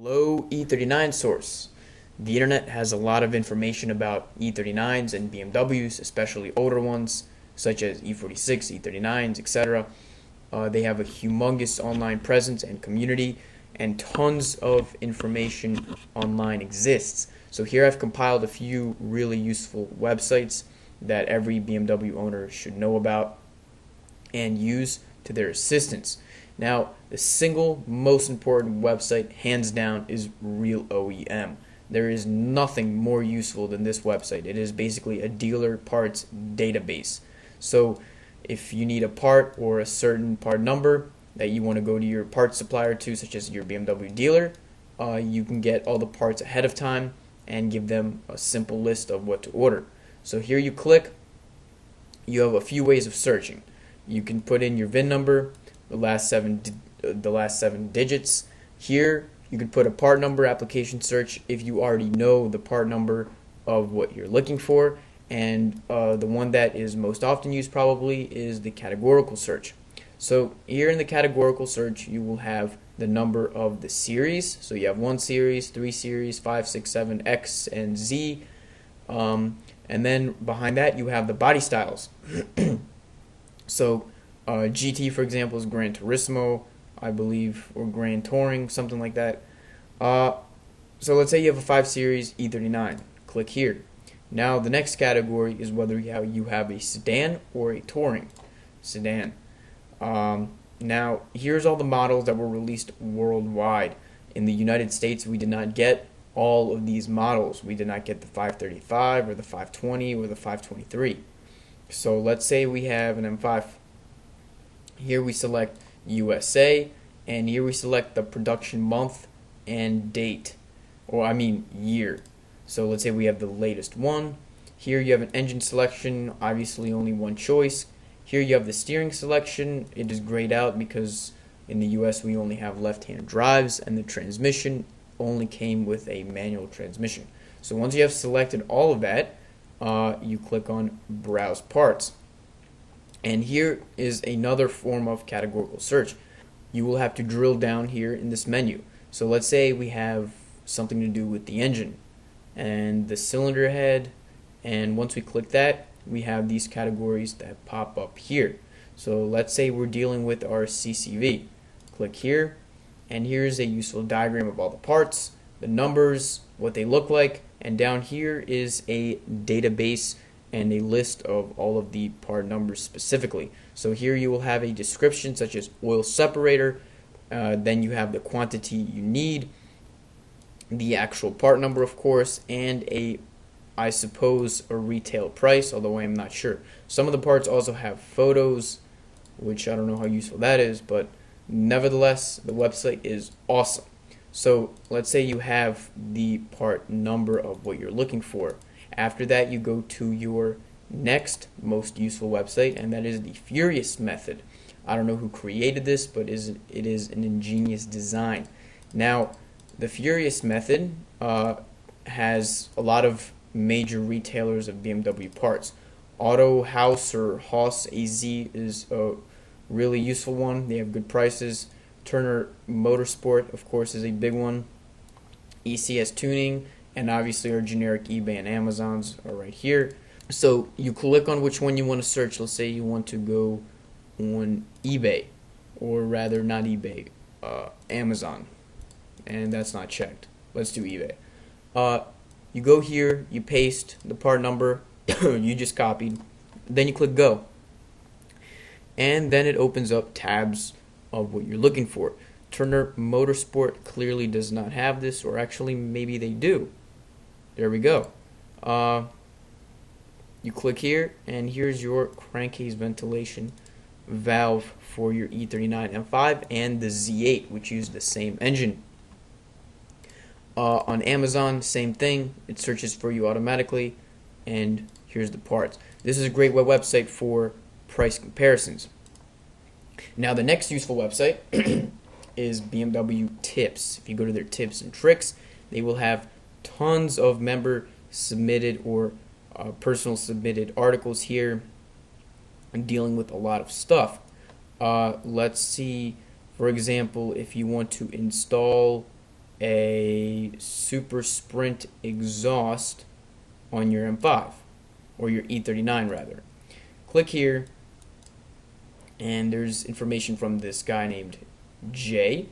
Hello, E39 source. The internet has a lot of information about E39s and BMWs, especially older ones, such as E46, E39s, etc. They have a humongous online presence and community, and tons of information online exists. So here I've compiled a few really useful websites that every BMW owner should know about and use to their assistance. Now, the single most important website, hands down, is Real OEM. There is nothing more useful than this website. It is basically a dealer parts database. So if you need a part or a certain part number that you want to go to your parts supplier to, such as your BMW dealer, you can get all the parts ahead of time and give them a simple list of what to order. So here you click, you have a few ways of searching. You can put in your VIN number, the last seven digits. Here you can put a part number application search if you already know the part number of what you're looking for, and the one that is most often used probably is the categorical search. So here in the categorical search you will have the number of the series. So you have 1 series, 3 series, 5, 6, 7, X, and Z, and then behind that you have the body styles. So GT, for example, is Gran Turismo, I believe, or Grand Touring, something like that. So let's say you have a 5 Series E39. Click here. Now the next category is whether you have a sedan or a touring sedan. Now here's all the models that were released worldwide. In the United States, we did not get all of these models. We did not get the 535 or the 520 or the 523. So let's say we have an M5. Here we select USA, and here we select the production month and date, or I mean year. So let's say we have the latest one. Here you have an engine selection, obviously only one choice. Here you have the steering selection. It is grayed out because in the US we only have left-hand drives, and the transmission only came with a manual transmission. So once you have selected all of that, you click on Browse Parts. And here is another form of categorical search. You will have to drill down here in this menu. So let's say we have something to do with the engine and the cylinder head, and once we click that, we have these categories that pop up here. So let's say we're dealing with our CCV. Click here, and here's a useful diagram of all the parts, the numbers, what they look like, and down here is a database and a list of all of the part numbers specifically. So here you will have a description such as oil separator, then you have the quantity you need, the actual part number of course, and I suppose a retail price, although I'm not sure. Some of the parts also have photos, which I don't know how useful that is, but nevertheless the website is awesome. So let's say you have the part number of what you're looking for. After that, you go to your next most useful website, and that is the Furious method. I don't know who created this, but it is an ingenious design. Now, the Furious method has a lot of major retailers of BMW parts. Auto House or Haus AZ is a really useful one. They have good prices. Turner Motorsport, of course, is a big one. ECS Tuning, and obviously our generic eBay and Amazons are right here. So you click on which one you want to search. Let's say you want to go on eBay, or rather not eBay, Amazon, and that's not checked. Let's do eBay. You go here, you paste the part number you just copied, then you click go, and then it opens up tabs of what you're looking for. Turner Motorsport clearly does not have this, or actually maybe they do. There we go. You click here, and here's your crankcase ventilation valve for your E39 M5 and the Z8, which use the same engine. On Amazon, same thing. It searches for you automatically, and here's the parts. This is a great website for price comparisons. Now the next useful website is BMW Tips. If you go to their tips and tricks, they will have tons of member submitted or personal submitted articles here dealing with a lot of stuff. Let's see, for example, if you want to install a Super Sprint exhaust on your M5, or your E39 rather. Click here, and there's information from this guy named Jay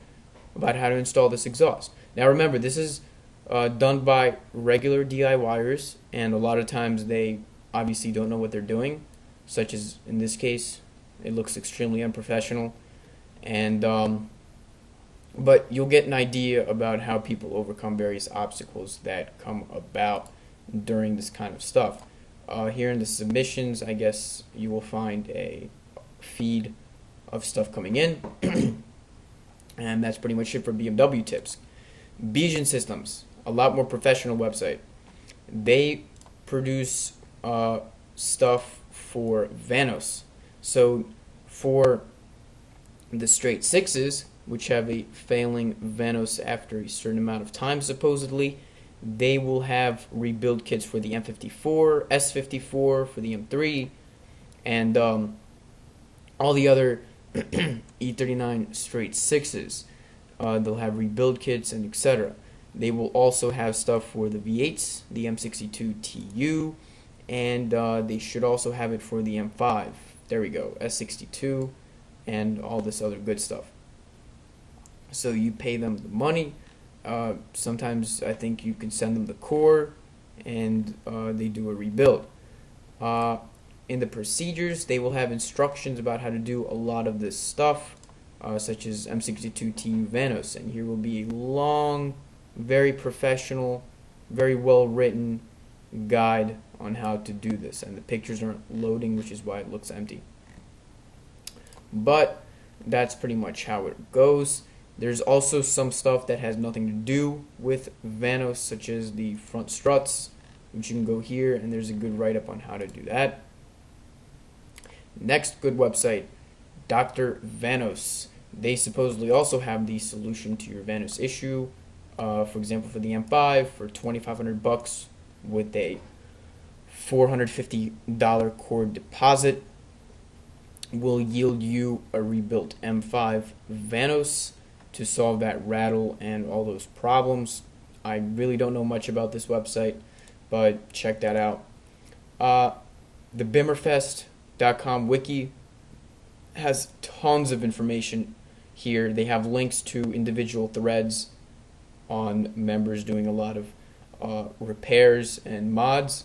about how to install this exhaust. Now remember, this is done by regular DIYers, and a lot of times they obviously don't know what they're doing, such as in this case. It looks extremely unprofessional, and but you'll get an idea about how people overcome various obstacles that come about during this kind of stuff. Here in the submissions, I guess you will find a feed of stuff coming in, and that's pretty much it for BMW tips. Bijan Systems, a lot more professional website. They produce stuff for Vanos. So for the straight sixes, which have a failing Vanos after a certain amount of time supposedly, they will have rebuild kits for the M54, S54, for the M3, and all the other E39 straight sixes. They'll have rebuild kits and etc. They will also have stuff for the V8s, the M62 TU, and they should also have it for the M5. There we go, S62, and all this other good stuff. So you pay them the money. Sometimes I think you can send them the core, and they do a rebuild. In the procedures, they will have instructions about how to do a lot of this stuff, such as M62 TU Vanos, and here will be a long, very professional, very well written guide on how to do this, and the pictures aren't loading, which is why it looks empty. But that's pretty much how it goes. There's also some stuff that has nothing to do with Vanos, such as the front struts, which you can go here, and there's a good write-up on how to do that. Next good website, Dr. Vanos. They supposedly also have the solution to your Vanos issue. For example, for the M5, for $2,500 with a $450 cord deposit, will yield you a rebuilt M5 Vanos to solve that rattle and all those problems. I really don't know much about this website, but check that out. The Bimmerfest.com wiki has tons of information here. They have links to individual threads on members doing a lot of repairs and mods.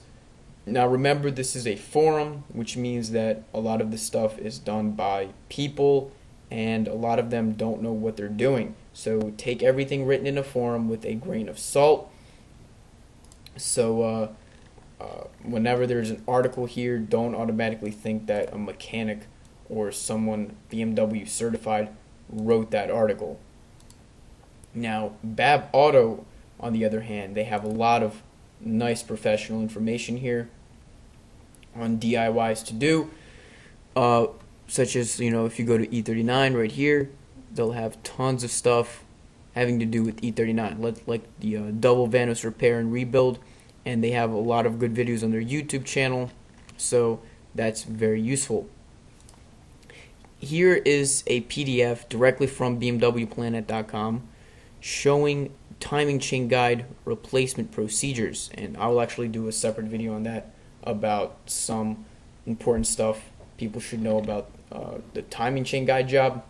Now remember, this is a forum, which means that a lot of this stuff is done by people, and a lot of them don't know what they're doing. So take everything written in a forum with a grain of salt. So whenever there's an article here, don't automatically think that a mechanic or someone BMW certified wrote that article. Now, Bab Auto, on the other hand, they have a lot of nice professional information here on DIYs to do, such as, if you go to E39 right here, they'll have tons of stuff having to do with E39, like the double Vanos repair and rebuild, and they have a lot of good videos on their YouTube channel, so that's very useful. Here is a PDF directly from BMWplanet.com showing timing chain guide replacement procedures, and I will actually do a separate video on that about some important stuff people should know about the timing chain guide job,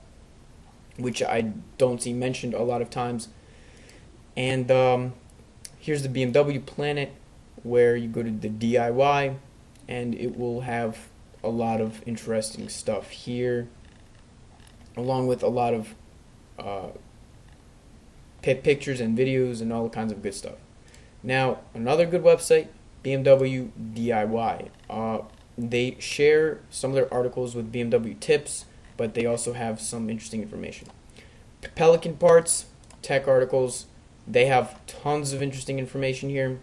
which I don't see mentioned a lot of times. And here's the BMW Planet, where you go to the DIY, and it will have a lot of interesting stuff here, along with a lot of pictures and videos and all kinds of good stuff. Now, another good website, BMW DIY. They share some of their articles with BMW tips, but they also have some interesting information. Pelican Parts, tech articles, they have tons of interesting information here.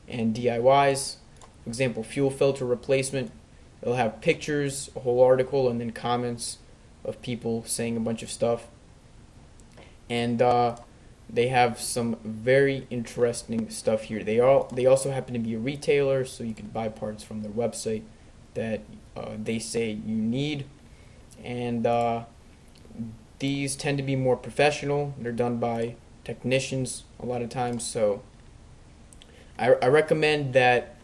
And DIYs, for example, fuel filter replacement, they'll have pictures, a whole article, and then comments of people saying a bunch of stuff. And they have some very interesting stuff here. They also happen to be a retailer, so you can buy parts from their website that they say you need. And these tend to be more professional. They're done by technicians a lot of times. So I recommend that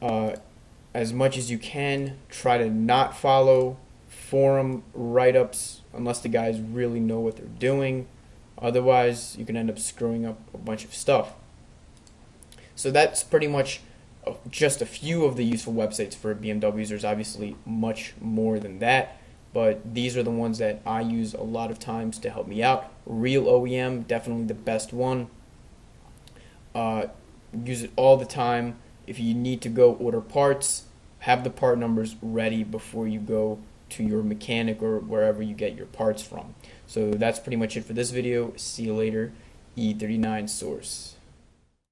as much as you can, try to not follow forum write-ups unless the guys really know what they're doing. Otherwise, you can end up screwing up a bunch of stuff. So that's pretty much just a few of the useful websites for BMWs. There's obviously much more than that, but these are the ones that I use a lot of times to help me out. Real OEM, definitely the best one. Use it all the time. If you need to go order parts, have the part numbers ready before you go to your mechanic or wherever you get your parts from. So that's pretty much it for this video. See you later. E39 Source.